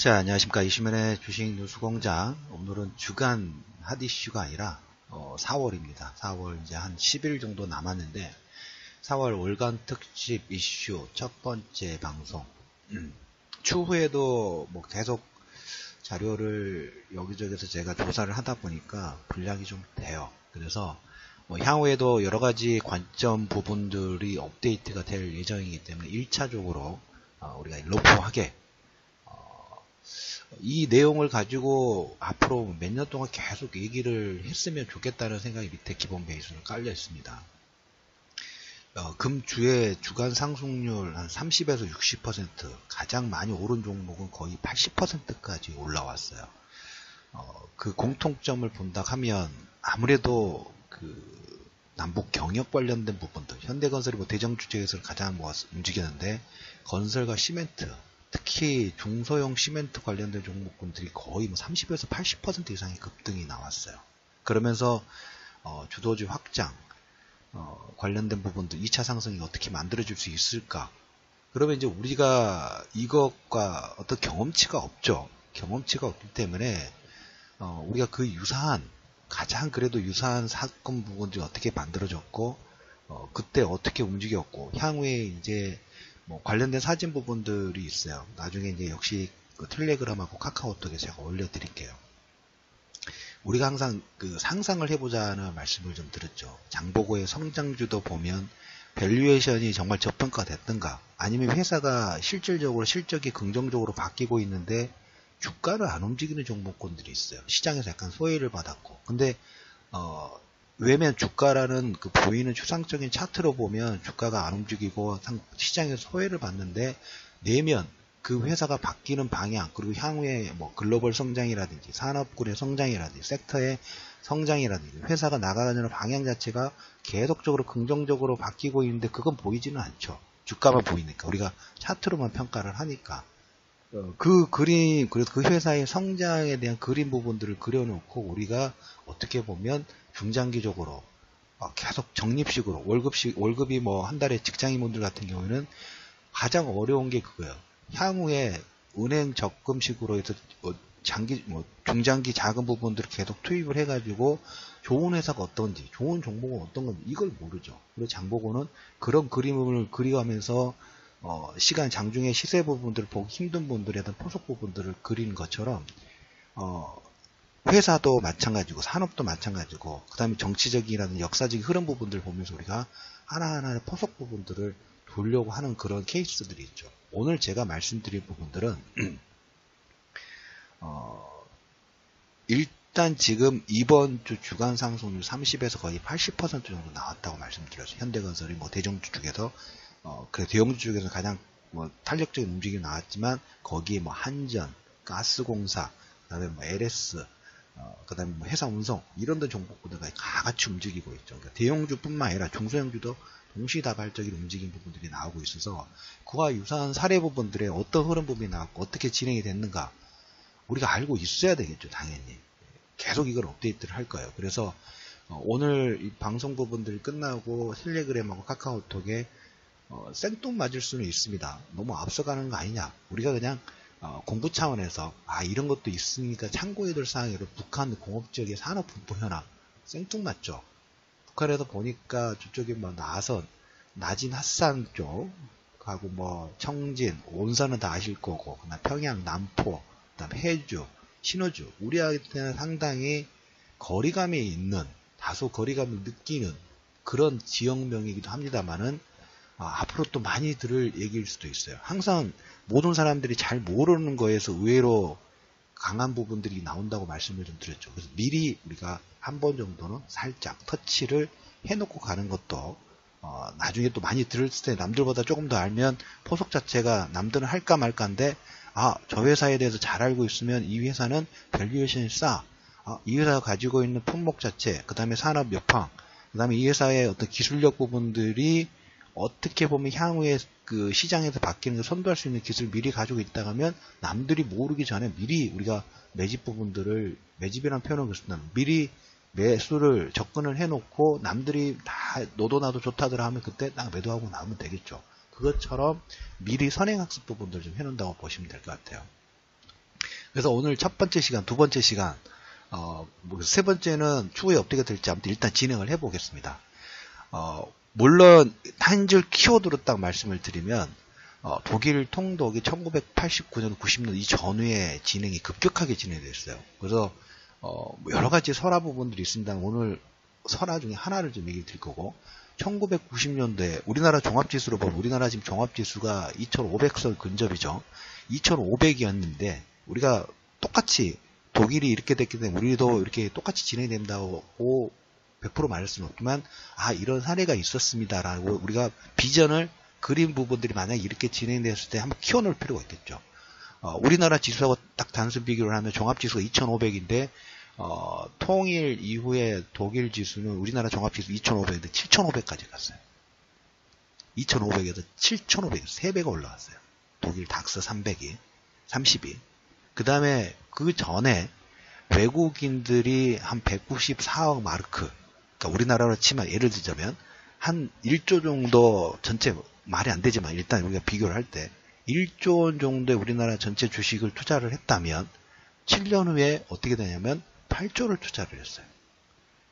자, 안녕하십니까. 이시면의 주식 뉴스공장. 오늘은 주간 핫 이슈가 아니라 4월입니다. 4월 이제 한 10일 정도 남았는데 4월 월간 특집 이슈 첫 번째 방송. 추후에도 뭐 계속 자료를 여기저기서 제가 조사를 하다 보니까 분량이 좀 돼요. 그래서 뭐 향후에도 여러 가지 관점 부분들이 업데이트가 될 예정이기 때문에 1차적으로 우리가 러프하게 이 내용을 가지고 앞으로 몇 년 동안 계속 얘기를 했으면 좋겠다는 생각이 밑에 기본 베이스로 깔려 있습니다. 금주의 주간 상승률 한 30에서 60%, 가장 많이 오른 종목은 거의 80%까지 올라왔어요. 그 공통점을 본다 하면 아무래도 그 남북 경협 관련된 부분들, 현대건설이 뭐 대정주택에서 가장 움직이는데 건설과 시멘트, 특히 중소형 시멘트 관련된 종목군들이 거의 뭐 30에서 80% 이상의 급등이 나왔어요. 그러면서 주도주 확장 관련된 부분들 2차 상승이 어떻게 만들어질 수 있을까? 그러면 이제 우리가 이것과 어떤 경험치가 없죠. 경험치가 없기 때문에 우리가 그 유사한 가장 그래도 유사한 사건 부분들이 어떻게 만들어졌고 그때 어떻게 움직였고 향후에 이제 뭐 관련된 사진 부분들이 있어요. 나중에 이제 역시 그 텔레그램하고 카카오톡에 제가 올려드릴게요. 우리가 항상 그 상상을 해보자는 말씀을 좀 드렸죠. 장보고의 성장주도 보면 밸류에이션이 정말 저평가 됐던가 아니면 회사가 실질적으로 실적이 긍정적으로 바뀌고 있는데 주가를 안 움직이는 종목군들이 있어요. 시장에서 약간 소외를 받았고 근데 왜냐면 주가라는 그 보이는 추상적인 차트로 보면 주가가 안 움직이고 시장에서 소외를 받는데 내면 그 회사가 바뀌는 방향 그리고 향후에 뭐 글로벌 성장이라든지 산업군의 성장이라든지 섹터의 성장이라든지 회사가 나가가는 방향 자체가 계속적으로 긍정적으로 바뀌고 있는데 그건 보이지는 않죠. 주가만 보이니까 우리가 차트로만 평가를 하니까 그 그림 그래서 그 회사의 성장에 대한 그림 부분들을 그려놓고 우리가 어떻게 보면 중장기적으로 계속 적립식으로 월급이 뭐 한 달에 직장인분들 같은 경우에는 가장 어려운 게 그거예요. 향후에 은행 적금식으로 해서 중장기 자금 부분들을 계속 투입을 해가지고 좋은 회사가 어떤지, 좋은 종목은 어떤 건지 이걸 모르죠. 그리고 장보고는 그런 그림을 그려가면서 시간 장중에 시세 부분들을 보기 힘든 분들에 대한 포석 부분들을 그리는 것처럼 회사도 마찬가지고 산업도 마찬가지고 그 다음에 정치적이라는 역사적인 흐름 부분들을 보면서 우리가 하나하나의 포석 부분들을 보려고 하는 그런 케이스들이 있죠. 오늘 제가 말씀드릴 부분들은 일단 지금 이번 주 주간 상승률 30에서 거의 80% 정도 나왔다고 말씀드렸어요. 현대건설이 뭐 대형주 쪽에서 그 대형주 쪽에서 가장 뭐 탄력적인 움직임이 나왔지만 거기에 뭐 한전, 가스공사, 그다음에 뭐 LS, 그다음에 뭐 해상운송 이런 데 종목들과 다 같이 움직이고 있죠. 그러니까 대형주뿐만 아니라 중소형주도 동시다발적인 움직임 부분들이 나오고 있어서 그와 유사한 사례 부분들의 어떤 흐름 부분이 나왔고 어떻게 진행이 됐는가 우리가 알고 있어야 되겠죠. 당연히 계속 이걸 업데이트를 할 거예요. 그래서 오늘 이 방송 부분들이 끝나고 텔레그램하고 카카오톡에 생뚱 맞을 수는 있습니다. 너무 앞서가는 거 아니냐. 우리가 그냥 공부 차원에서 이런 것도 있으니까 참고해둘 사항으로 북한 공업지역의 산업분포 현황 생뚱맞죠. 북한에서 보니까 저쪽에 뭐 나선, 나진 핫산 쪽하고 뭐 청진, 온산은 다 아실 거고 그다음 평양, 남포, 그다음 해주, 신호주 우리한테는 상당히 거리감이 있는 다소 거리감을 느끼는 그런 지역명이기도 합니다만은 앞으로 또 많이 들을 얘기일 수도 있어요. 항상 모든 사람들이 잘 모르는 거에서 의외로 강한 부분들이 나온다고 말씀을 좀 드렸죠. 그래서 미리 우리가 한 번 정도는 살짝 터치를 해놓고 가는 것도 나중에 또 많이 들을 때 남들보다 조금 더 알면 포석 자체가 남들은 할까 말까인데 저 회사에 대해서 잘 알고 있으면 이 회사는 밸류에이션이 싸. 이 회사가 가지고 있는 품목 자체, 그 다음에 산업 여파, 그 다음에 이 회사의 어떤 기술력 부분들이 어떻게 보면 향후에 그 시장에서 바뀌는 걸 선도할 수 있는 기술을 미리 가지고 있다 하면 남들이 모르기 전에 미리 우리가 매집이라는 표현을 그렇습니다. 미리 매수를 접근을 해놓고 남들이 다 너도 나도 좋다더라 하면 그때 딱 매도하고 나오면 되겠죠. 그것처럼 미리 선행학습 부분들 좀 해놓는다고 보시면 될 것 같아요. 그래서 오늘 첫 번째 시간, 두 번째 시간, 세 번째는 추후에 어떻게 될지 아무튼 일단 진행을 해보겠습니다. 물론 한 줄 키워드로 딱 말씀을 드리면 독일 통독이 1989년, 90년 이 전후에 진행이 급격하게 진행됐어요. 그래서 여러 가지 설화 부분들이 있습니다. 오늘 설화 중에 하나를 좀 얘기 드릴 거고, 1990년도에 우리나라 종합지수로 보면 우리나라 지금 종합지수가 2500선 근접이죠. 2500이었는데 우리가 똑같이 독일이 이렇게 됐기 때문에 우리도 이렇게 똑같이 진행된다고 100% 말할 수는 없지만 이런 사례가 있었습니다라고 우리가 비전을 그린 부분들이 만약에 이렇게 진행됐을 때 한번 키워놓을 필요가 있겠죠. 우리나라 지수하고 딱 단순 비교를 하면 종합지수가 2500인데 통일 이후에 독일 지수는 우리나라 종합지수 2500인데 7500까지 갔어요. 2500에서 7500, 3배가 올라왔어요. 독일 닥스 300이, 30이. 그 다음에 그 전에 외국인들이 한 194억 마르크, 그러니까 우리나라로 치면 예를 들자면 한 1조 정도 전체 말이 안 되지만 일단 우리가 비교를 할 때 1조 원 정도의 우리나라 전체 주식을 투자를 했다면 7년 후에 어떻게 되냐면 8조를 투자를 했어요.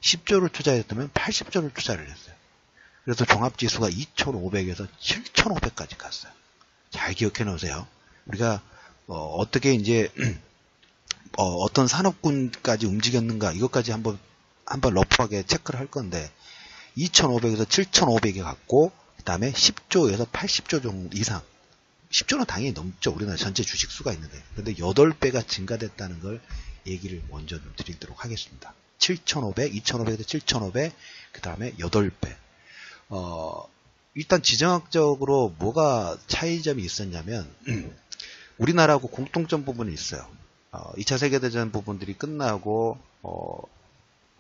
10조를 투자했다면 80조를 투자를 했어요. 그래서 종합지수가 2,500에서 7,500까지 갔어요. 잘 기억해 놓으세요. 우리가 어떻게 이제 어떤 산업군까지 움직였는가 이것까지 한번 러프하게 체크를 할 건데 2,500에서 7,500에 갔고 그 다음에 10조에서 80조 정도 이상 10조는 당연히 넘죠. 우리나라 전체 주식 수가 있는데. 그런데 8배가 증가됐다는 걸 얘기를 먼저 좀 드리도록 하겠습니다. 7,500, 2,500에서 7,500, 그 다음에 8배. 일단 지정학적으로 뭐가 차이점이 있었냐면, 우리나라하고 공통점 부분이 있어요. 2차 세계대전 부분들이 끝나고,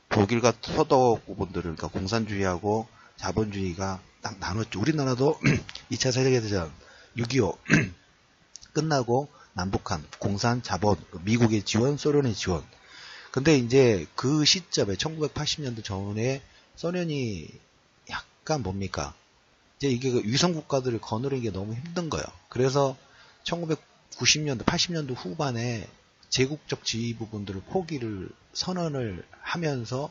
독일과 서독 부분들을, 그러니까 공산주의하고 자본주의가 딱 나눴죠. 우리나라도 2차 세계대전 6.25 끝나고 남북한 공산 자본 미국의 지원 소련의 지원. 근데 이제 그 시점에 1980년도 전에 소련이 약간 뭡니까 이제 이게 위성 국가들을 거느리는 게 너무 힘든 거예요. 그래서 1990년도 80년도 후반에 제국적 지위 부분들을 포기를 선언을 하면서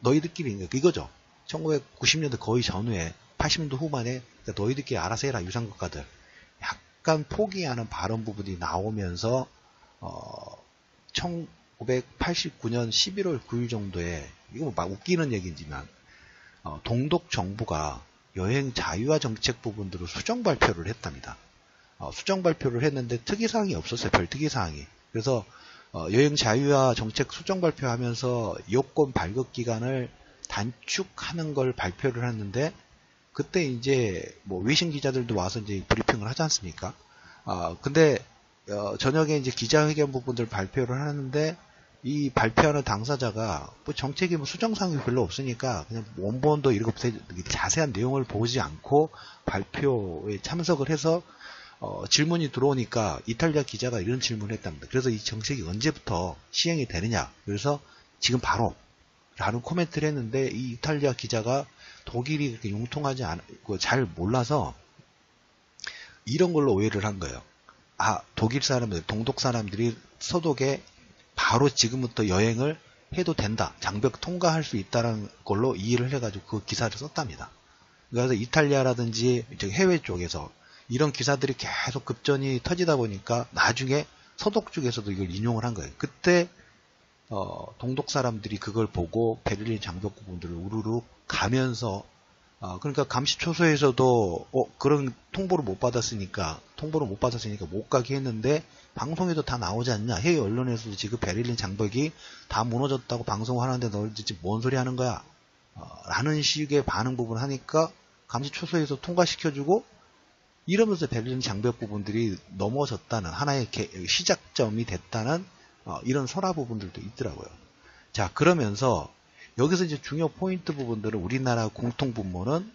너희들끼리 이거죠. 1990년도 거의 전후에 80년도 후반에 너희들끼리 알아서 해라 유상 국가들 약간 포기하는 발언 부분이 나오면서 1989년 11월 9일 정도에 이거 막 웃기는 얘기지만 동독 정부가 여행 자유화 정책 부분들을 수정 발표를 했답니다. 수정 발표를 했는데 특이사항이 없었어요. 별 특이사항이. 그래서 여행 자유화 정책 수정 발표하면서 여권 발급 기간을 단축하는 걸 발표를 했는데 그때 이제 외신 기자들도 와서 이제 브리핑을 하지 않습니까? 근데 저녁에 이제 기자회견 부분들 발표를 하는데 이 발표하는 당사자가 정책이 수정사항이 별로 없으니까 그냥 원본도 이렇게 자세한 내용을 보지 않고 발표에 참석을 해서 질문이 들어오니까 이탈리아 기자가 이런 질문을 했답니다. 그래서 이 정책이 언제부터 시행이 되느냐? 그래서 지금 바로 라는 코멘트를 했는데 이 이탈리아 기자가 독일이 그렇게 융통하지 않고 잘 몰라서 이런 걸로 오해를 한 거예요. 독일 사람들, 동독 사람들이 서독에 바로 지금부터 여행을 해도 된다. 장벽 통과할 수 있다는 걸로 이해를 해가지고 그 기사를 썼답니다. 그래서 이탈리아라든지 해외 쪽에서 이런 기사들이 계속 급전이 터지다 보니까 나중에 서독 쪽에서도 이걸 인용을 한 거예요. 그때 동독 사람들이 그걸 보고 베를린 장벽 부분들을 우르르 가면서 그러니까 감시초소에서도 그런 통보를 못 받았으니까 못 가게 했는데 방송에도 다 나오지 않냐. 해외 언론에서도 지금 베를린 장벽이 다 무너졌다고 방송하는데 너희들 지금 뭔 소리 하는 거야 라는 식의 반응 부분 하니까 감시초소에서 통과시켜주고 이러면서 베를린 장벽 부분들이 넘어졌다는 하나의 시작점이 됐다는 이런 설화 부분들도 있더라고요. 자, 그러면서 여기서 이제 중요 포인트 부분들은 우리나라 공통 분모는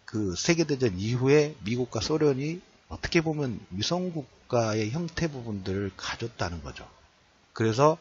그 세계대전 이후에 미국과 소련이 어떻게 보면 위성국가의 형태 부분들을 가졌다는 거죠. 그래서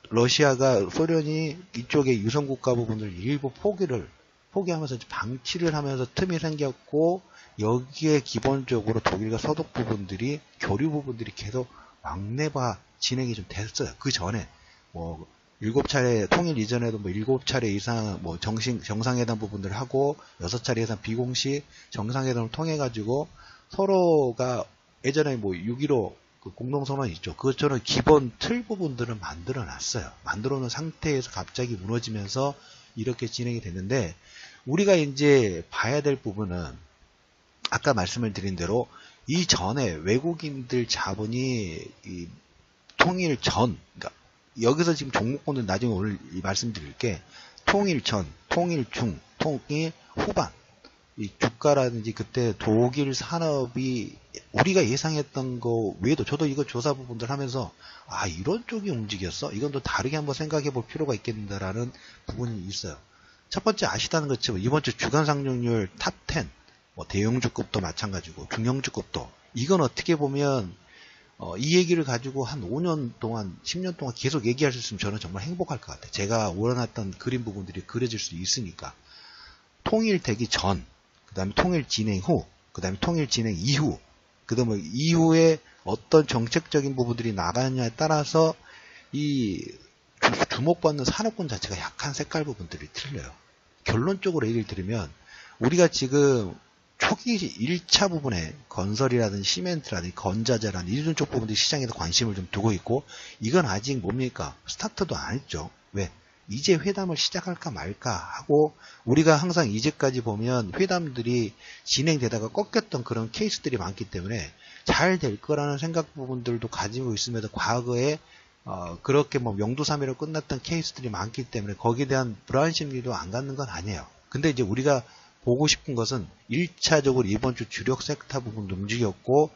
러시아가 소련이 이쪽의 위성국가 부분을 일부 포기를 포기하면서 방치를 하면서 틈이 생겼고, 여기에 기본적으로 독일과 서독 부분들이, 교류 부분들이 계속 왕래화 진행이 좀 됐어요. 그 전에, 뭐, 7차례, 통일 이전에도 뭐 7차례 이상, 뭐, 정상회담 부분들을 하고, 6차례 이상 비공식 정상회담을 통해가지고, 서로가 예전에 뭐 6.15 그 공동선언 있죠. 그것처럼 기본 틀 부분들은 만들어 놨어요. 만들어 놓은 상태에서 갑자기 무너지면서 이렇게 진행이 됐는데, 우리가 이제 봐야 될 부분은 아까 말씀을 드린 대로 이전에 외국인들 자본이 이 통일 전, 그러니까 여기서 지금 종목군은 나중에 오늘 말씀드릴게, 통일 전, 통일 중, 통일 후반, 이 주가라든지 그때 독일 산업이 우리가 예상했던 거 외에도, 저도 이거 조사 부분들 하면서 이런 쪽이 움직였어? 이건 또 다르게 한번 생각해 볼 필요가 있겠다라는 부분이 있어요. 첫 번째 아시다는 것처럼 이번 주 주간 상승률 탑 10, 뭐 대형주급도 마찬가지고 중형주급도, 이건 어떻게 보면 이 얘기를 가지고 한 5년 동안 10년 동안 계속 얘기할 수 있으면 저는 정말 행복할 것 같아요. 제가 원했던 그림 부분들이 그려질 수 있으니까. 통일되기 전, 그 다음에 통일 진행 후, 그 다음에 통일 진행 이후, 그 다음에 이후에 어떤 정책적인 부분들이 나가느냐에 따라서 이 주목받는 산업군 자체가 약한 색깔 부분들이 틀려요. 결론적으로 얘기를 드리면, 우리가 지금 초기 1차 부분에 건설이라든지 시멘트라든지 건자재라든지 이런 쪽 부분들이 시장에도 관심을 좀 두고 있고, 이건 아직 뭡니까? 스타트도 안 했죠. 왜? 이제 회담을 시작할까 말까 하고, 우리가 항상 이제까지 보면 회담들이 진행되다가 꺾였던 그런 케이스들이 많기 때문에 잘 될 거라는 생각 부분들도 가지고 있음에도 과거에 그렇게 뭐 명두사미로 끝났던 케이스들이 많기 때문에 거기에 대한 불안 심리도 안 갖는 건 아니에요. 근데 이제 우리가 보고 싶은 것은 1차적으로 이번 주 주력 섹터 부분도 움직였고,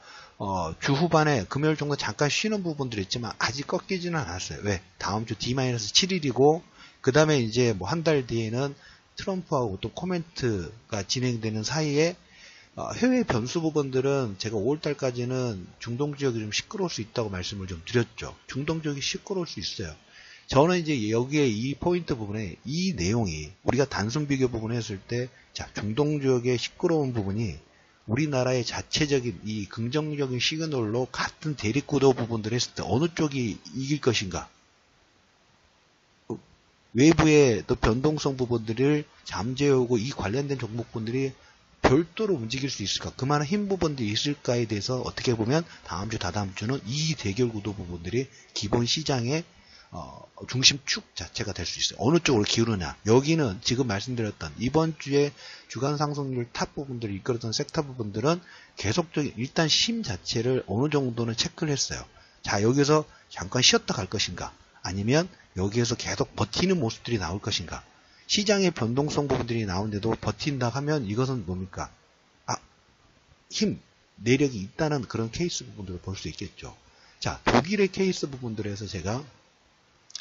주 후반에 금요일 정도 잠깐 쉬는 부분들이 있지만 아직 꺾이지는 않았어요. 왜? 다음 주 D-7일이고, 그 다음에 이제 뭐 한 달 뒤에는 트럼프하고 또 코멘트가 진행되는 사이에 해외 변수 부분들은 제가 5월달까지는 중동 지역이 좀 시끄러울 수 있다고 말씀을 좀 드렸죠. 중동 지역이 시끄러울 수 있어요. 저는 이제 여기에 이 포인트 부분에 이 내용이 우리가 단순 비교 부분을 했을 때, 자, 중동 지역의 시끄러운 부분이 우리나라의 자체적인 이 긍정적인 시그널로 같은 대립구도 부분들을 했을 때 어느 쪽이 이길 것인가? 외부의 또 변동성 부분들을 잠재우고 이 관련된 종목군들이 별도로 움직일 수 있을까? 그만한 힘 부분들이 있을까에 대해서 어떻게 보면 다음 주, 다다음 주는 이 대결 구도 부분들이 기본 시장의 중심축 자체가 될 수 있어요. 어느 쪽으로 기울느냐. 여기는 지금 말씀드렸던 이번 주에 주간 상승률 탑 부분들을 이끌었던 섹터 부분들은 계속적인 일단 힘 자체를 어느 정도는 체크를 했어요. 자, 여기서 잠깐 쉬었다 갈 것인가? 아니면 여기에서 계속 버티는 모습들이 나올 것인가? 시장의 변동성 부분들이 나오는데도 버틴다 하면 이것은 뭡니까? 힘, 내력이 있다는 그런 케이스 부분들을 볼 수 있겠죠. 자, 독일의 케이스 부분들에서 제가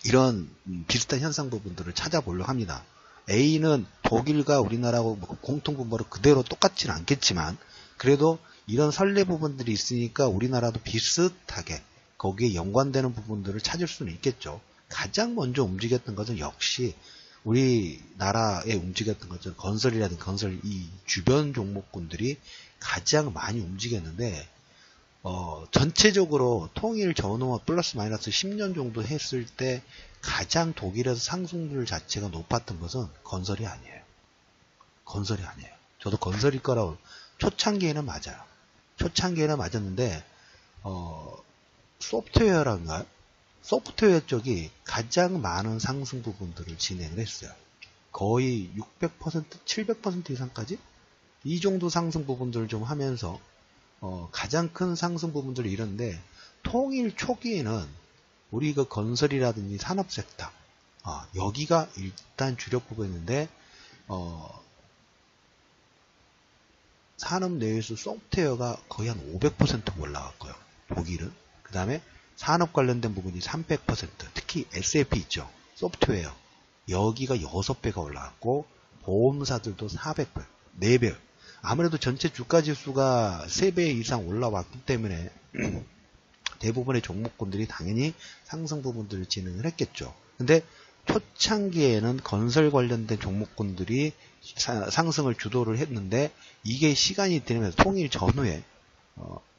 이런 비슷한 현상 부분들을 찾아보려고 합니다. A는 독일과 우리나라하고 공통분모로 그대로 똑같지는 않겠지만, 그래도 이런 선례 부분들이 있으니까 우리나라도 비슷하게 거기에 연관되는 부분들을 찾을 수는 있겠죠. 가장 먼저 움직였던 것은 역시 우리나라에 움직였던 것은 건설이라든지 건설 이 주변 종목군들이 가장 많이 움직였는데, 전체적으로 통일 전후와 플러스 마이너스 10년 정도 했을 때 가장 독일에서 상승률 자체가 높았던 것은 건설이 아니에요. 건설이 아니에요. 저도 건설일 거라고, 초창기에는 맞아요. 초창기에는 맞았는데, 소프트웨어란가요? 소프트웨어 쪽이 가장 많은 상승 부분들을 진행을 했어요. 거의 600%, 700% 이상까지? 이 정도 상승 부분들을 좀 하면서, 가장 큰 상승 부분들을 이뤘는데, 통일 초기에는 우리 그 건설이라든지 산업 섹터, 여기가 일단 주력 부분인데, 산업 내에서 소프트웨어가 거의 한 500% 올라갔고요. 독일은. 그 다음에 산업 관련된 부분이 300%, 특히 SAP 있죠. 소프트웨어. 여기가 6배가 올라갔고, 보험사들도 400배, 4배. 아무래도 전체 주가지수가 3배 이상 올라왔기 때문에 대부분의 종목군들이 당연히 상승 부분들을 진행을 했겠죠. 근데 초창기에는 건설 관련된 종목군들이 상승을 주도를 했는데 이게 시간이 되면서 통일 전후에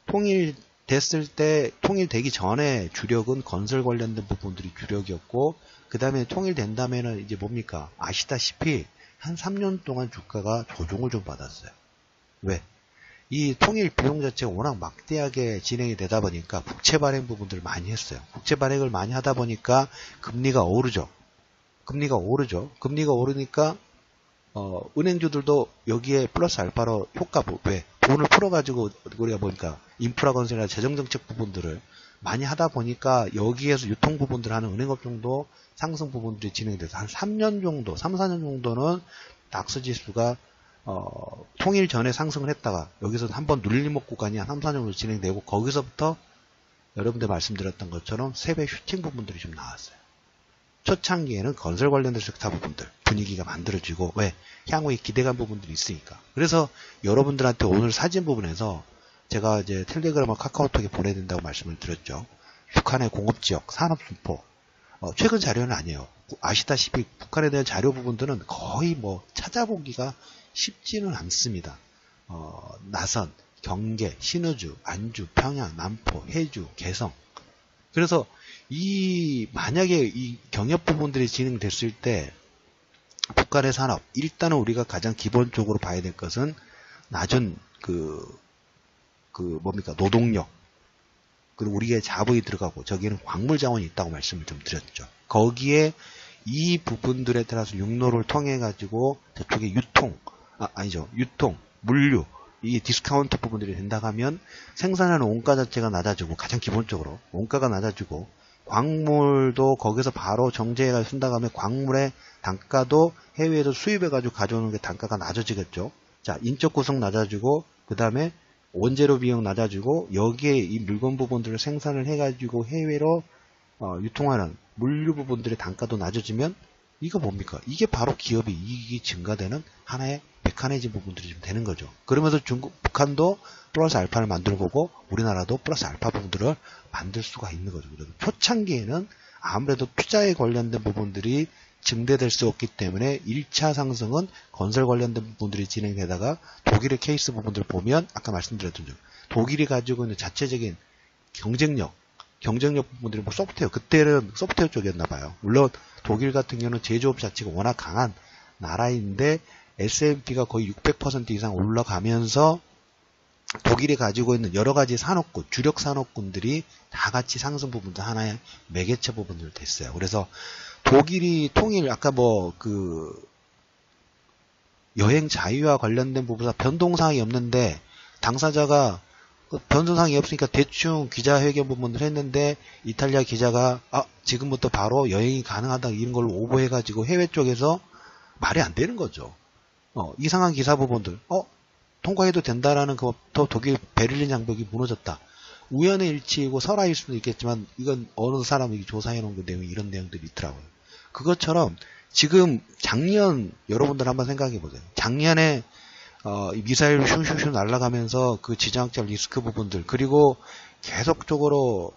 통일됐을 때 통일되기 전에 주력은 건설 관련된 부분들이 주력이었고 그 다음에 통일된 다음에는 이제 뭡니까? 아시다시피 한 3년 동안 주가가 조정을 좀 받았어요. 왜? 이 통일 비용 자체가 워낙 막대하게 진행이 되다 보니까 국채 발행 부분들을 많이 했어요. 국채 발행을 많이 하다 보니까 금리가 오르죠. 금리가 오르니까 은행주들도 여기에 플러스 알파로 효과, 왜? 돈을 풀어가지고 우리가 보니까 인프라 건설이나 재정정책 부분들을 많이 하다 보니까 여기에서 유통 부분들 하는 은행업종도 상승 부분들이 진행돼서 한 3년 정도, 3, 4년 정도는 닥스 지수가 통일 전에 상승을 했다가 여기서 한번 눌림목 구간이 한 3, 4년 정도 진행되고 거기서부터 여러분들 말씀드렸던 것처럼 세배 슈팅 부분들이 좀 나왔어요. 초창기에는 건설 관련된 섹터 부분들 분위기가 만들어지고 왜? 향후에 기대감 부분들이 있으니까. 그래서 여러분들한테 오늘 사진 부분에서 제가 이제 텔레그램과 카카오톡에 보내야 된다고 말씀을 드렸죠. 북한의 공업지역, 산업분포. 최근 자료는 아니에요. 아시다시피 북한에 대한 자료 부분들은 거의 뭐 찾아보기가 쉽지는 않습니다. 나선, 경계, 신의주, 안주, 평양, 남포, 해주, 개성. 그래서 만약에 이 경협 부분들이 진행됐을 때 북한의 산업, 일단은 우리가 가장 기본적으로 봐야 될 것은 낮은 노동력, 그리고 우리의 자본이 들어가고 저기에는 광물 자원이 있다고 말씀을 좀 드렸죠. 거기에 이 부분들에 따라서 육로를 통해 가지고 저쪽에 유통, 물류, 이 디스카운트 부분들이 된다고 하면 생산하는 원가 자체가 낮아지고 가장 기본적으로 원가가 낮아지고 광물도 거기서 바로 정제해가 쓴다고 하면 광물의 단가도 해외에서 수입해가지고 가져오는 게 단가가 낮아지겠죠. 자, 인적 구성 낮아지고 그 다음에 원재료 비용 낮아지고 여기에 이 물건 부분들을 생산을 해가지고 해외로 유통하는 물류 부분들의 단가도 낮아지면 이거 뭡니까? 이게 바로 기업의 이익이 증가되는 하나의 메커니즘 부분들이 좀 되는 거죠. 그러면서 북한도 플러스 알파를 만들어 보고 우리나라도 플러스 알파 부분들을 만들 수가 있는 거죠. 그래서 초창기에는 아무래도 투자에 관련된 부분들이 증대될 수 없기 때문에 1차 상승은 건설 관련된 부분들이 진행되다가 독일의 케이스 부분들을 보면 아까 말씀드렸던 점 독일이 가지고 있는 자체적인 경쟁력 부분들이 뭐 소프트웨어, 그때는 소프트웨어 쪽이었나 봐요. 물론 독일 같은 경우는 제조업 자체가 워낙 강한 나라인데 S&P가 거의 600% 이상 올라가면서 독일이 가지고 있는 여러 가지 산업군, 주력 산업군들이 다 같이 상승 부분도 하나의 매개체 부분들 됐어요. 그래서 독일이 통일, 아까 여행 자유와 관련된 부분에서 변동사항이 없는데 당사자가 변동사항이 없으니까 대충 기자회견 부분을 했는데 이탈리아 기자가 지금부터 바로 여행이 가능하다 이런 걸로 오보해가지고 해외 쪽에서 말이 안 되는 거죠. 이상한 기사 부분들, 통과해도 된다라는 것부터 독일 베를린 장벽이 무너졌다. 우연의 일치이고 설화일 수도 있겠지만 이건 어느 사람이 조사해 놓은 그 내용이 이런 내용들이 있더라고요. 그것처럼 지금 작년 여러분들 한번 생각해 보세요. 작년에 미사일 슈슈슈 날아가면서 그 지정학적 리스크 부분들 그리고 계속적으로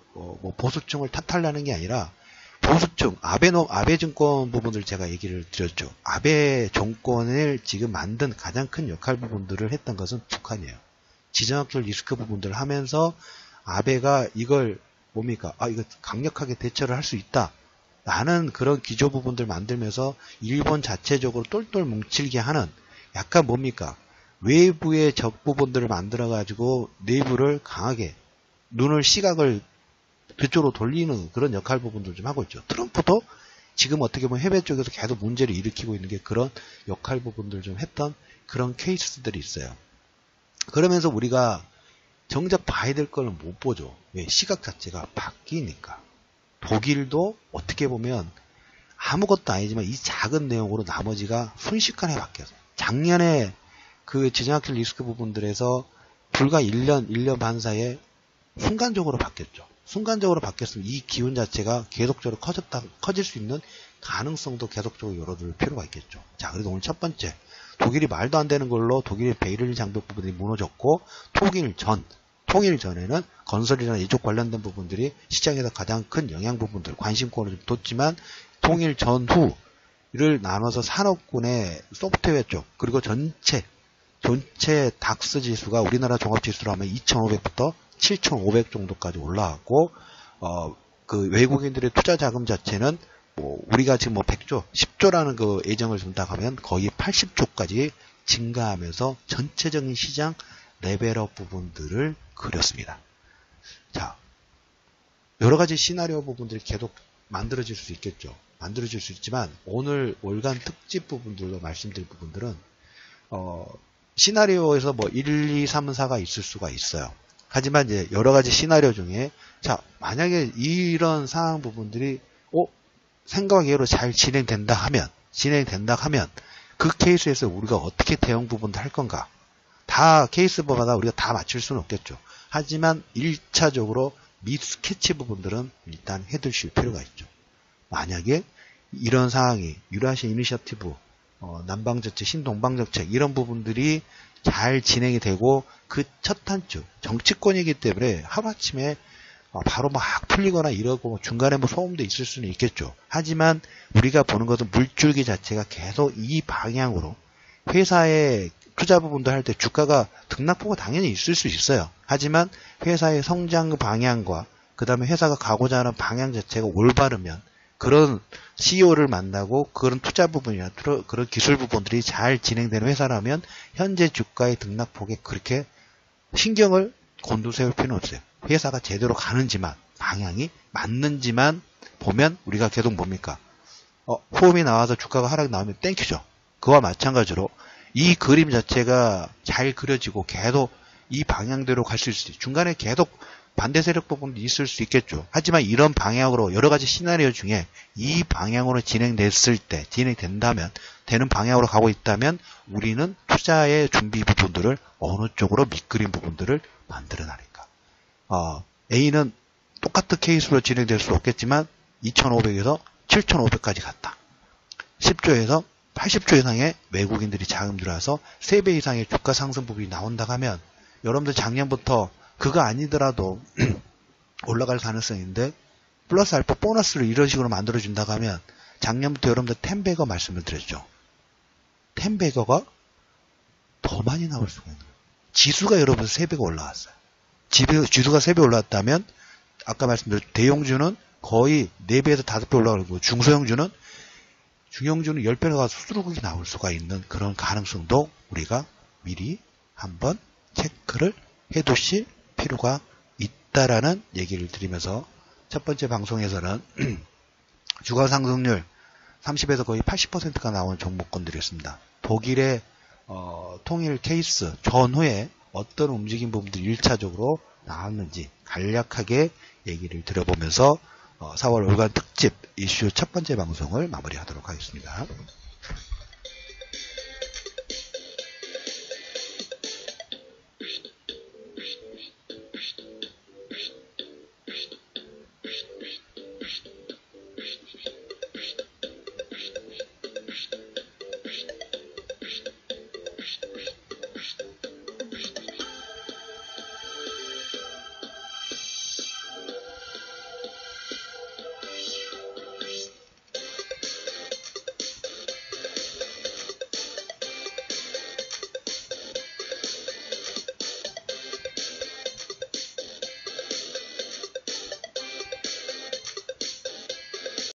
보수층을 탓하려는 게 아니라 보수층 아베 정권 부분을 제가 얘기를 드렸죠. 아베 정권을 지금 만든 가장 큰 역할 부분들을 했던 것은 북한이에요. 지정학적 리스크 부분들을 하면서 아베가 이걸 이거 강력하게 대처를 할 수 있다. 라는 그런 기조 부분들 만들면서 일본 자체적으로 똘똘 뭉칠게 하는 약간 외부의 적 부분들을 만들어가지고 내부를 강하게 시각을 그쪽으로 돌리는 그런 역할 부분들 좀 하고 있죠. 트럼프도 지금 어떻게 보면 해외 쪽에서 계속 문제를 일으키고 있는 게 그런 역할 부분들 좀 했던 그런 케이스들이 있어요. 그러면서 우리가 정작 봐야 될 거는 못 보죠. 왜? 시각 자체가 바뀌니까. 독일도 어떻게 보면 아무것도 아니지만 이 작은 내용으로 나머지가 순식간에 바뀌었어요. 작년에 그 지정학적 리스크 부분들에서 불과 1년 반 사이에 순간적으로 바뀌었죠. 순간적으로 바뀌었으면 이 기운 자체가 계속적으로 커질 수 있는 가능성도 계속적으로 열어둘 필요가 있겠죠. 자, 그래도 오늘 첫 번째, 독일이 말도 안 되는 걸로 독일의 베를린 장벽 부분이 무너졌고, 통일 통일 전에는 건설이나 이쪽 관련된 부분들이 시장에서 가장 큰 영향 부분들, 관심권을 좀 뒀지만 통일 전후를 나눠서 산업군의 소프트웨어 쪽, 그리고 전체 닥스 지수가 우리나라 종합지수로 하면 2,500부터 7,500 정도까지 올라왔고, 그 외국인들의 투자 자금 자체는 뭐 우리가 지금 뭐 100조, 10조라는 그 예정을 준다고 하면 거의 80조까지 증가하면서 전체적인 시장 레벨업 부분들을 그렸습니다. 자, 여러 가지 시나리오 부분들이 계속 만들어질 수 있겠죠. 만들어질 수 있지만 오늘 월간 특집 부분들로 말씀드릴 부분들은 시나리오에서 뭐 1, 2, 3, 4가 있을 수가 있어요. 하지만 이제 여러 가지 시나리오 중에 자, 만약에 이런 상황 부분들이 생각 외로 잘 진행된다 하면 그 케이스에서 우리가 어떻게 대응 부분도 할 건가? 다 케이스마다 우리가 다 맞출 수는 없겠죠. 하지만 1차적으로 미 스케치 부분들은 일단 해두실 필요가 있죠. 만약에 이런 상황이 유라시아 이니셔티브, 남방정책, 신동방정책 이런 부분들이 잘 진행이 되고 그 첫 단추, 정치권이기 때문에 하루아침에 바로 막 풀리거나 이러고 중간에 뭐 소음도 있을 수는 있겠죠. 하지만 우리가 보는 것은 물줄기 자체가 계속 이 방향으로 회사의 투자 부분도 할 때 주가가 등락폭가 당연히 있을 수 있어요. 하지만 회사의 성장 방향과 그 다음에 회사가 가고자 하는 방향 자체가 올바르면 그런 CEO를 만나고 그런 투자 부분이나 그런 기술 부분들이 잘 진행되는 회사라면 현재 주가의 등락폭에 그렇게 신경을 곤두세울 필요는 없어요. 회사가 제대로 가는지만 방향이 맞는지만 보면 우리가 계속 뭡니까? 호음이 나와서 주가가 하락이 나오면 땡큐죠. 그와 마찬가지로 이 그림 자체가 잘 그려지고 계속 이 방향대로 갈 수 있을 때 중간에 계속 반대 세력 부분도 있을 수 있겠죠. 하지만 이런 방향으로 여러 가지 시나리오 중에 이 방향으로 진행된다면 되는 방향으로 가고 있다면 우리는 투자의 준비 부분들을 어느 쪽으로 밑그림 부분들을 만들어 나니까. A는 똑같은 케이스로 진행될 수 없겠지만 2,500에서 7,500까지 갔다. 10조에서 80조 이상의 외국인들이 자금 들어와서 3배 이상의 주가 상승 부분이 나온다 하면 여러분들 작년부터 그거 아니더라도 올라갈 가능성이 있는데 플러스 알파 보너스를 이런 식으로 만들어준다고 하면 작년부터 여러분들 10배거 말씀을 드렸죠. 10배거가 더 많이 나올 수가 있는 거예요. 지수가 여러분 3배가 올라왔어요. 지수가 3배 올라왔다면 아까 말씀드린 대형주는 거의 4배에서 5배 올라가고 중소형주는 10배가 가서 수두룩이 나올 수가 있는 그런 가능성도 우리가 미리 한번 체크를 해두실 필요가 있다라는 얘기를 드리면서 첫 번째 방송에서는 주가 상승률 30에서 거의 80%가 나온 종목군들이었습니다. 독일의 통일 케이스 전후에 어떤 움직임 부분들이 1차적으로 나왔는지 간략하게 얘기를 드려보면서 4월 월간 특집 이슈 첫 번째 방송을 마무리하도록 하겠습니다.